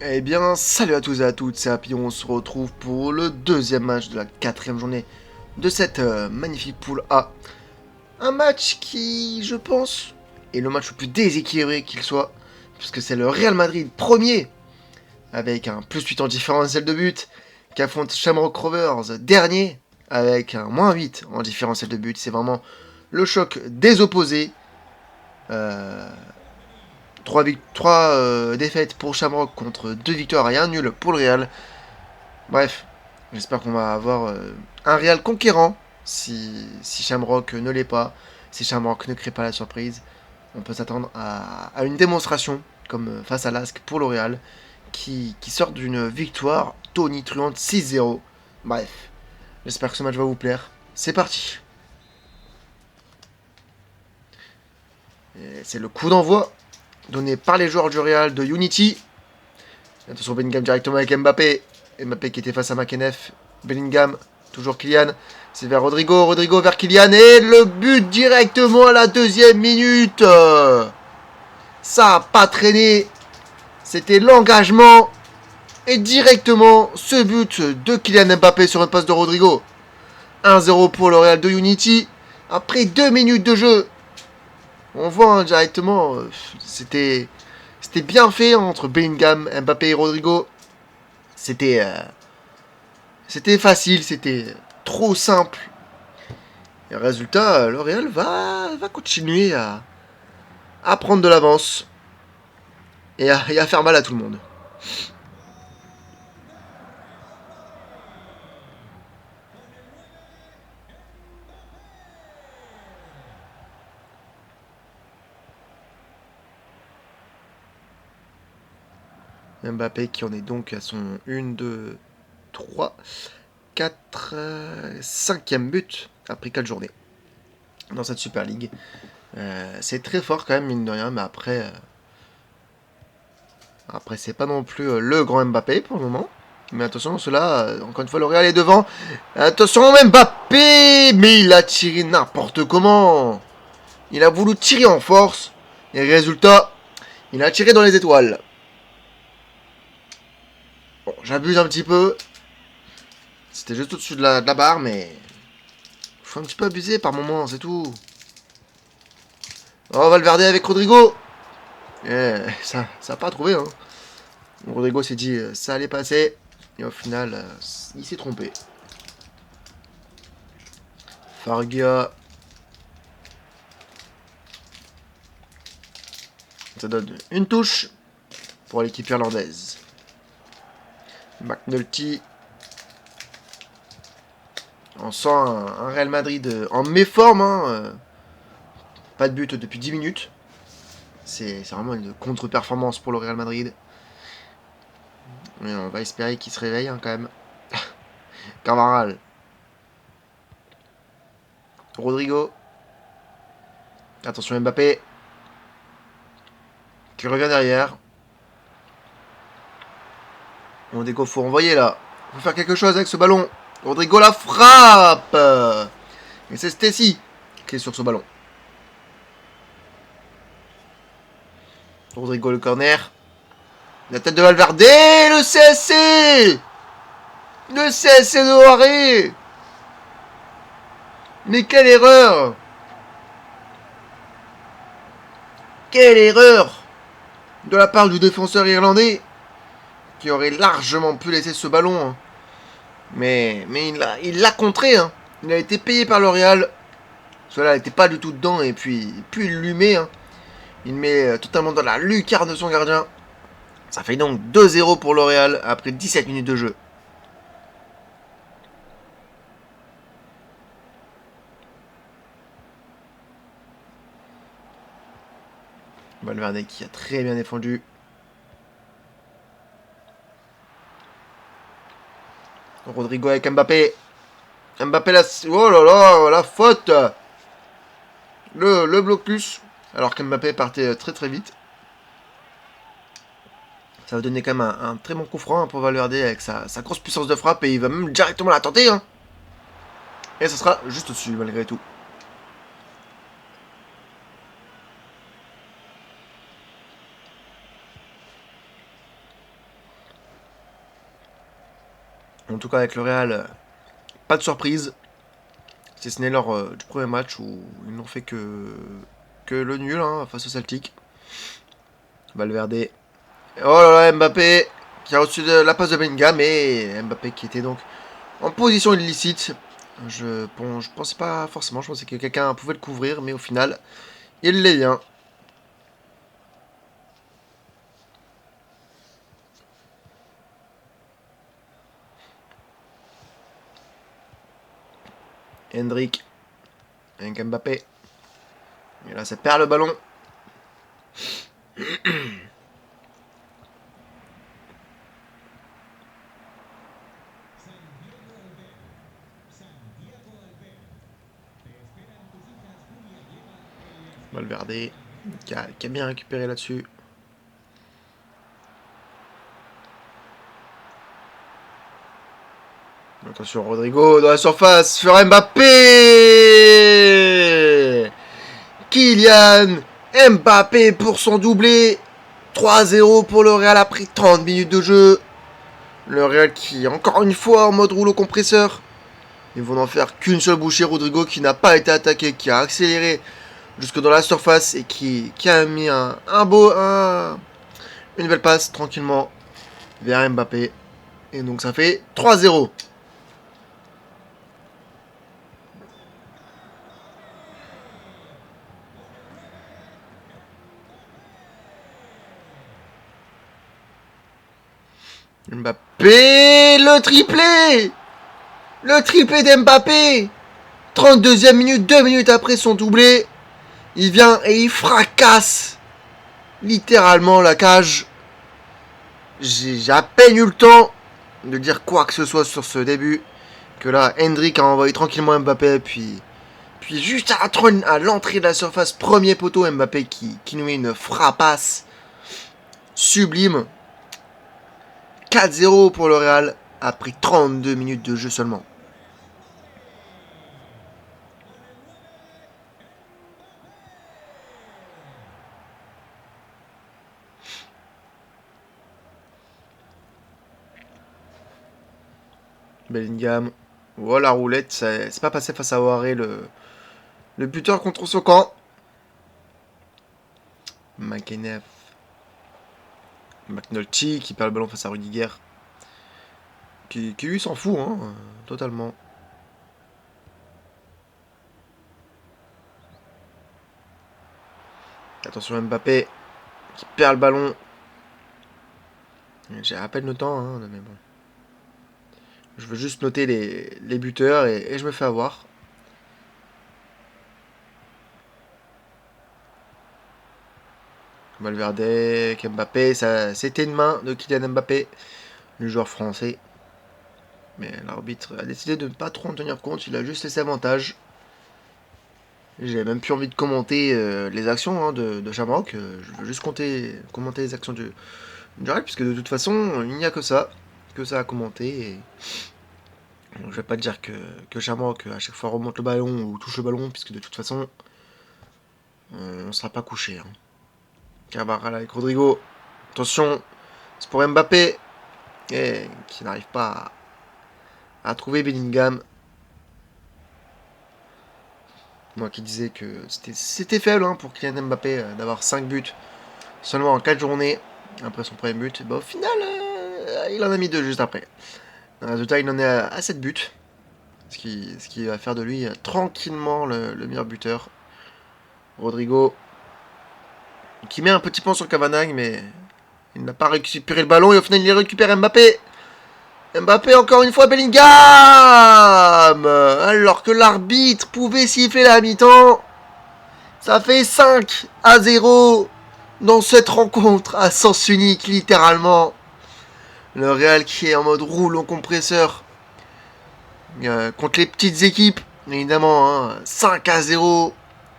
Eh bien, salut à tous et à toutes, c'est Happy, on se retrouve pour le deuxième match de la quatrième journée de cette magnifique poule A. Un match qui, je pense, est le match le plus déséquilibré qu'il soit, puisque c'est le Real Madrid premier, avec un +8 en différentiel de but, qui affronte Shamrock Rovers dernier, avec un -8 en différentiel de but. C'est vraiment le choc des opposés. Euh, 3 défaites pour Shamrock contre 2 victoires et un nul pour le Real. Bref, j'espère qu'on va avoir un Real conquérant si Shamrock ne l'est pas, si Shamrock ne crée pas la surprise. On peut s'attendre à une démonstration comme face à l'Asc pour le Real qui sort d'une victoire tonitruante 6-0. Bref, j'espère que ce match va vous plaire. C'est parti. C'est le coup d'envoi donné par les joueurs du Real de Unity. Attention, Bellingham directement avec Mbappé. Mbappé qui était face à Makenef. Bellingham, toujours Kylian. C'est vers Rodrigo. Rodrigo vers Kylian. Et le but directement à la deuxième minute. Ça n'a pas traîné. C'était l'engagement. Et directement, ce but de Kylian Mbappé sur une passe de Rodrigo. 1-0 pour le Real de Unity. Après 2 minutes de jeu. On voit directement. C'était bien fait entre Bellingham, Mbappé et Rodrigo. C'était facile, c'était trop simple. Et résultat, le Real va continuer à prendre de l'avance et à faire mal à tout le monde. Mbappé qui en est donc à son 1, 2, 3, 4, 5e but après 4 journées dans cette Super League. C'est très fort quand même, mine de rien, mais après c'est pas non plus le grand Mbappé pour le moment. Mais attention, cela, encore une fois, le Real est devant. Attention, Mbappé. Mais il a tiré n'importe comment. Il a voulu tirer en force. Et résultat, il a tiré dans les étoiles. Bon, j'abuse un petit peu. C'était juste au-dessus de la barre, mais... faut un petit peu abuser par moment, c'est tout. Oh, Valverde avec Rodrigo. Ça n'a pas trouvé, hein. Rodrigo s'est dit ça allait passer. Et au final, il s'est trompé. Fargia. Ça donne une touche pour l'équipe irlandaise. McNulty. On sent un Real Madrid en méforme. Hein. Pas de but depuis 10 minutes. C'est vraiment une contre-performance pour le Real Madrid. Mais on va espérer qu'il se réveille hein, quand même. Carvajal. Rodrigo. Attention Mbappé. Qui revient derrière. On déco, faut envoyer là. Faut faire quelque chose avec ce ballon. Rodrigo la frappe. Et c'est Stacy qui est sur ce ballon. Rodrigo le corner. La tête de Valverde. Le CSC. Le CSC de Loiré. Mais quelle erreur. Quelle erreur de la part du défenseur irlandais qui aurait largement pu laisser ce ballon. Hein. Mais il l'a contré. Hein. Il a été payé par le Real. Cela n'était pas du tout dedans et puis il lui met. Hein. Il met totalement dans la lucarne de son gardien. Ça fait donc 2-0 pour le Real après 17 minutes de jeu. Valverde qui a très bien défendu. Rodrigo avec Mbappé. Mbappé la... Oh là là, la faute. Le blocus. Alors qu'Mbappé partait très très vite. Ça va donner quand même un très bon coup franc pour Valverde avec sa grosse puissance de frappe. Et il va même directement la tenter. Hein. Et ça sera juste au-dessus malgré tout. En tout cas, avec le Real, pas de surprise. Si ce n'est lors du premier match où ils n'ont fait que le nul hein, face au Celtic. Valverde. Oh là là, Mbappé qui a reçu la passe de Bellingham et Mbappé qui était donc en position illicite. Je pensais pas forcément, je pensais que quelqu'un pouvait le couvrir, mais au final, il l'est bien. Hendrik avec Mbappé. Et là, ça perd le ballon. Valverde qui a bien récupéré là-dessus. Attention, Rodrigo dans la surface sur Mbappé. Kylian Mbappé pour son doublé. 3-0 pour le Real après 30 minutes de jeu. Le Real qui, encore une fois, en mode rouleau compresseur. Ils vont n'en faire qu'une seule bouchée. Rodrigo qui n'a pas été attaqué, qui a accéléré jusque dans la surface et qui a mis une belle passe tranquillement vers Mbappé. Et donc ça fait 3-0. Mbappé, le triplé. Le triplé d'Mbappé. 32e minute, 2 minutes après son doublé. Il vient et il fracasse littéralement la cage. J'ai à peine eu le temps de dire quoi que ce soit sur ce début. Que là, Hendrik a envoyé tranquillement Mbappé. Puis juste à l'entrée de la surface, premier poteau, Mbappé qui nous met une frappasse sublime. 4-0 pour le Real après 32 minutes de jeu seulement. Bellingham. Voilà, roulette. C'est pas passé face à Waré, le buteur contre son camp. McKenna. McNulty qui perd le ballon face à Rudiger. Qui lui s'en fout, hein, totalement. Attention Mbappé qui perd le ballon. J'ai à peine le temps, hein, mais bon. Je veux juste noter les buteurs et je me fais avoir. Valverde, Mbappé, c'était une main de Kylian Mbappé, le joueur français. Mais l'arbitre a décidé de ne pas trop en tenir compte, il a juste laissé avantage. J'ai même plus envie de commenter les actions hein, de Shamrock. Je veux juste commenter les actions du Real, puisque de toute façon, il n'y a que ça à commenter. Et donc, je vais pas dire que Shamrock à chaque fois remonte le ballon ou touche le ballon, puisque de toute façon, on ne sera pas couché. Hein. Carvajal avec Rodrigo. Attention, c'est pour Mbappé. Et qui n'arrive pas à trouver Bellingham. Moi qui disais que c'était faible hein, pour Kylian Mbappé d'avoir 5 buts seulement en 4 journées après son premier but. Et bah, au final, il en a mis 2 juste après. Le résultat, il en est à 7 buts. Ce qui va faire de lui tranquillement le meilleur buteur. Rodrigo qui met un petit point sur Cavani, mais il n'a pas récupéré le ballon et au final il récupère Mbappé. Mbappé encore une fois Bellingham. Alors que l'arbitre pouvait siffler la mi-temps. Ça fait 5-0 dans cette rencontre à sens unique littéralement. Le Real qui est en mode rouleau compresseur contre les petites équipes. Évidemment, hein, 5-0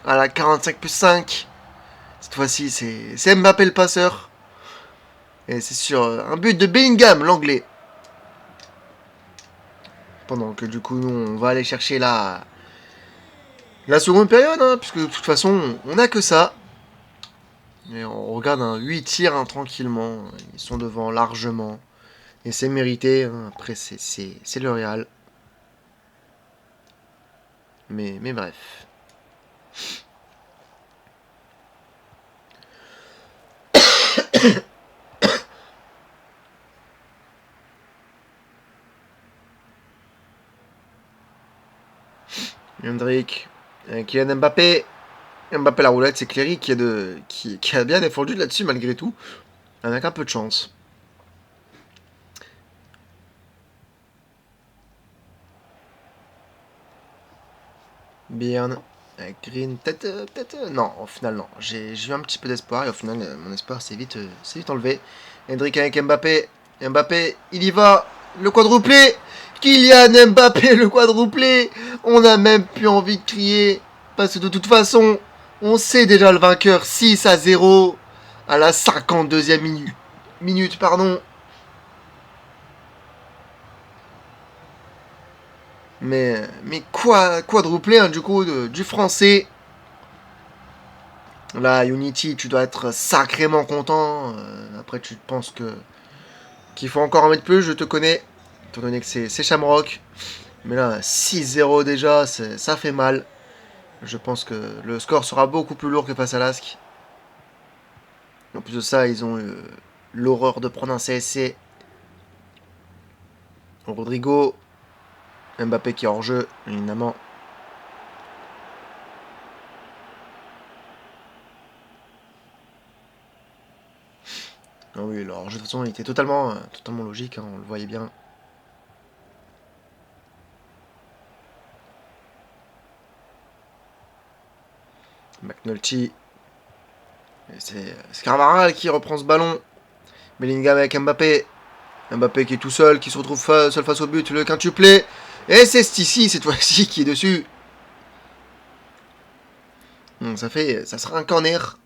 à la 45+5. Cette fois-ci, c'est Mbappé le passeur. Et c'est sur un but de Bellingham, l'anglais. Pendant que du coup, nous, on va aller chercher la seconde période, hein, puisque de toute façon, on n'a que ça. Et on regarde un 8 tirs hein, tranquillement. Ils sont devant largement. Et c'est mérité. Hein. Après, c'est le Real. Mais bref. Hendrik, Kylian Mbappé. Mbappé la roulette, c'est Cléry qui a bien défendu là-dessus malgré tout. Avec un peu de chance. Byrne. Green, peut-être. Non, au final, non. J'ai eu un petit peu d'espoir et au final, mon espoir s'est vite enlevé. Hendrik avec Mbappé. Mbappé, il y va. Le quadruplé. Kylian Mbappé, le quadruplé. On n'a même plus envie de crier. Parce que de toute façon, on sait déjà le vainqueur. 6-0 à la 52e minute. Mais quoi quadruplé hein, du coup du français. Là, Unity, tu dois être sacrément content. Après, tu penses qu'il faut encore en mettre plus, je te connais. Étant donné que c'est Shamrock. Mais là, 6-0 déjà, ça fait mal. Je pense que le score sera beaucoup plus lourd que face à l'Asc. En plus de ça, ils ont eu l'horreur de prendre un CSC. Rodrigo. Mbappé qui est hors jeu, évidemment. Ah oui, alors de toute façon, il était totalement logique, hein, on le voyait bien. McNulty. C'est Carvajal qui reprend ce ballon. Bellingham avec Mbappé. Mbappé qui est tout seul, qui se retrouve seul face au but, le quintuplé. Et c'est Stici cette fois-ci qui est dessus. Donc ça sera un corner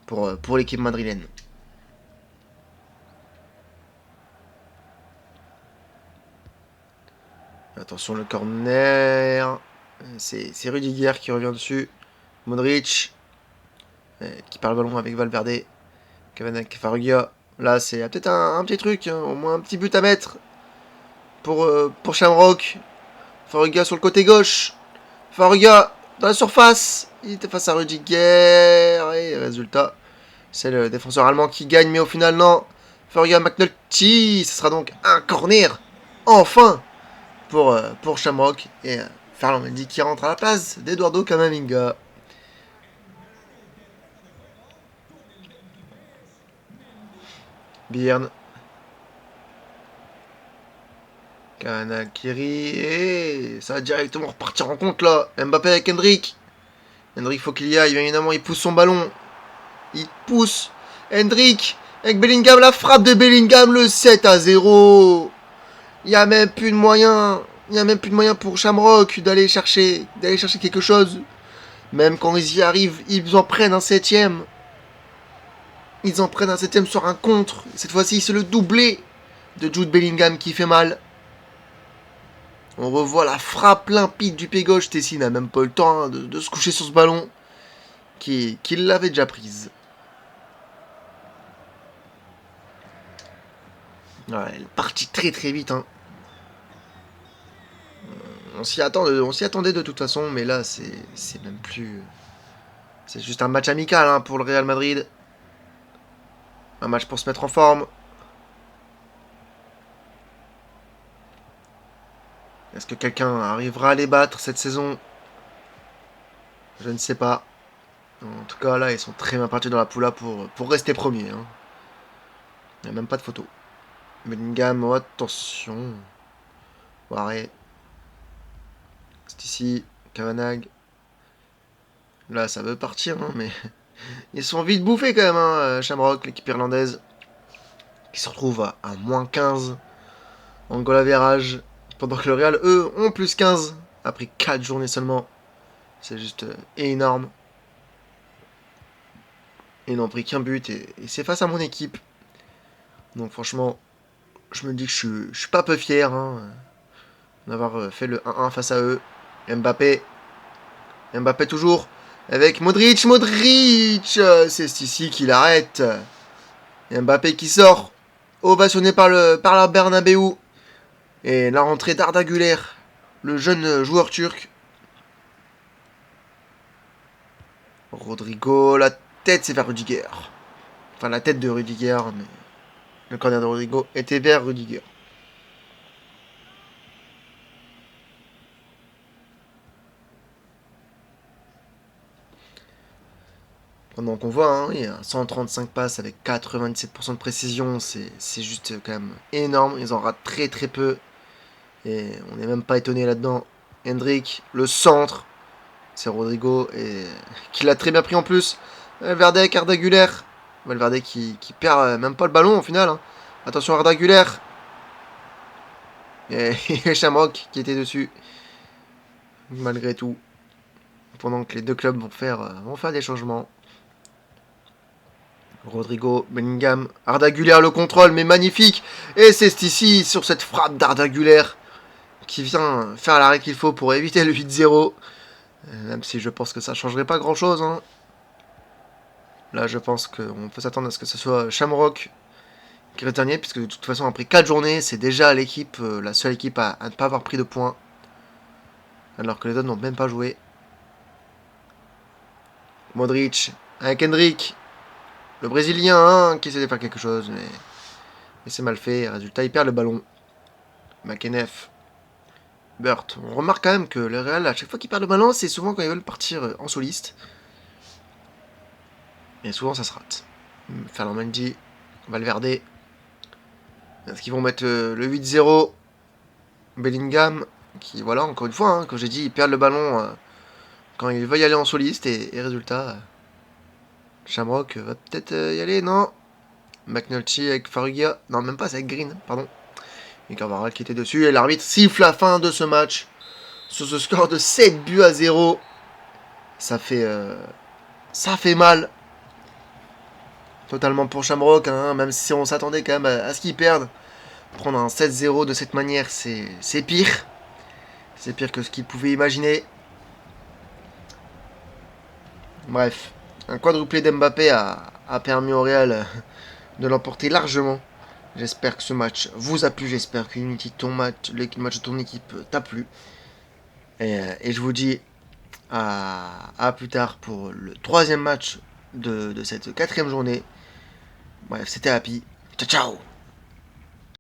pour l'équipe madrilène. Attention le corner. C'est Rudiger qui revient dessus. Modric qui perd le ballon avec Valverde. Cavanac, Farrugia. Là c'est peut-être un petit truc, hein, au moins un petit but à mettre pour Shamrock. Farrugia sur le côté gauche. Farrugia dans la surface. Il était face à Rudiger. Et résultat, c'est le défenseur allemand qui gagne. Mais au final, non. Farrugia McNulty. Ce sera donc un corner. Enfin pour Shamrock. Et Ferland Mendy qui rentre à la place d'Eduardo Camavinga. Byrne. Kanakiri. Et ça va directement repartir en compte là. Mbappé avec Hendrik. Hendrik, faut qu'il y aille. Évidemment, il pousse son ballon. Il pousse. Hendrik avec Bellingham. La frappe de Bellingham. Le 7-0. Il n'y a même plus de moyens. Il n'y a même plus de moyens pour Shamrock d'aller chercher quelque chose. Même quand ils y arrivent, ils en prennent un 7ème. Ils en prennent un 7ème sur un contre. Cette fois-ci, c'est le doublé de Jude Bellingham qui fait mal. On revoit la frappe limpide du pied gauche. Tessie n'a même pas eu le temps hein, de se coucher sur ce ballon. Qui l'avait déjà prise. Ouais, elle est partie très très vite. Hein. On s'y attendait de toute façon. Mais là, c'est même plus... C'est juste un match amical hein, pour le Real Madrid. Un match pour se mettre en forme. Est-ce que quelqu'un arrivera à les battre cette saison? Je ne sais pas. En tout cas, là, ils sont très bien partis dans la poula pour rester premiers. Hein. Il n'y a même pas de photo. Bellingham, oh, attention. Waré. C'est ici. Kavanagh. Là, ça veut partir, hein, mais ils sont vite bouffés quand même, hein, Shamrock, l'équipe irlandaise. Qui se retrouve à moins 15 en goal average. Pendant que le Real, eux, ont plus 15 après 4 journées seulement. C'est juste énorme. Ils n'ont pris qu'un but et c'est face à mon équipe. Donc franchement, je me dis que je suis pas peu fier hein, d'avoir fait le 1-1 face à eux. Mbappé toujours avec Modric, c'est ici qui l'arrête. Mbappé qui sort. ovationné par la Bernabeu. Et la rentrée d'Arda Güler, le jeune joueur turc. Rodrigo, la tête c'est vers Rudiger. Enfin la tête de Rudiger, mais le corner de Rodrigo était vers Rudiger. Pendant qu'on voit, hein, il y a 135 passes avec 97% de précision, c'est juste quand même énorme. Ils en ratent très très peu. Et on n'est même pas étonné là-dedans. Hendrik, le centre, c'est Rodrigo, et qui l'a très bien pris en plus. Valverde avec Arda Güler. Valverde qui perd même pas le ballon au final. Hein. Attention Arda Güler. Et Shamrock qui était dessus. Malgré tout. Pendant que les deux clubs vont faire des changements. Rodrigo, Bellingham, Arda Güler le contrôle, mais magnifique. Et c'est ici sur cette frappe d'Arda Güler qui vient faire l'arrêt qu'il faut pour éviter le 8-0. Même si je pense que ça changerait pas grand chose. Hein. Là, je pense qu'on peut s'attendre à ce que ce soit Shamrock qui reste dernier, puisque de toute façon, après 4 journées, c'est déjà l'équipe, la seule équipe à ne pas avoir pris de points. Alors que les autres n'ont même pas joué. Modric avec Hendrik. Le Brésilien hein, qui essaie de faire quelque chose, mais c'est mal fait. Résultat, il perd le ballon. McNeff. Burt. On remarque quand même que le Real, à chaque fois qu'ils perdent le ballon, c'est souvent quand ils veulent partir en soliste. Et souvent, ça se rate. Ferland Mendy. Valverde. Est-ce qu'ils vont mettre le 8-0 Bellingham, qui, voilà, encore une fois, hein, comme j'ai dit, ils perdent le ballon quand ils veulent y aller en soliste, et résultat, Shamrock va peut-être y aller, non. McNulty avec Farrugia, non, même pas, c'est avec Green, pardon. Et Carvajal qui était dessus, et l'arbitre siffle la fin de ce match, sur ce score de 7-0. Ça fait mal, totalement pour Shamrock, hein, même si on s'attendait quand même à ce qu'ils perdent. Prendre un 7-0 de cette manière, c'est pire. C'est pire que ce qu'ils pouvaient imaginer. Bref, un quadruplé d'Mbappé a permis au Real de l'emporter largement. J'espère que ce match vous a plu. J'espère que Unity, le match de ton équipe t'a plu. Et je vous dis à plus tard pour le 3e match de cette 4e journée. Bref, c'était Happy. Ciao, ciao!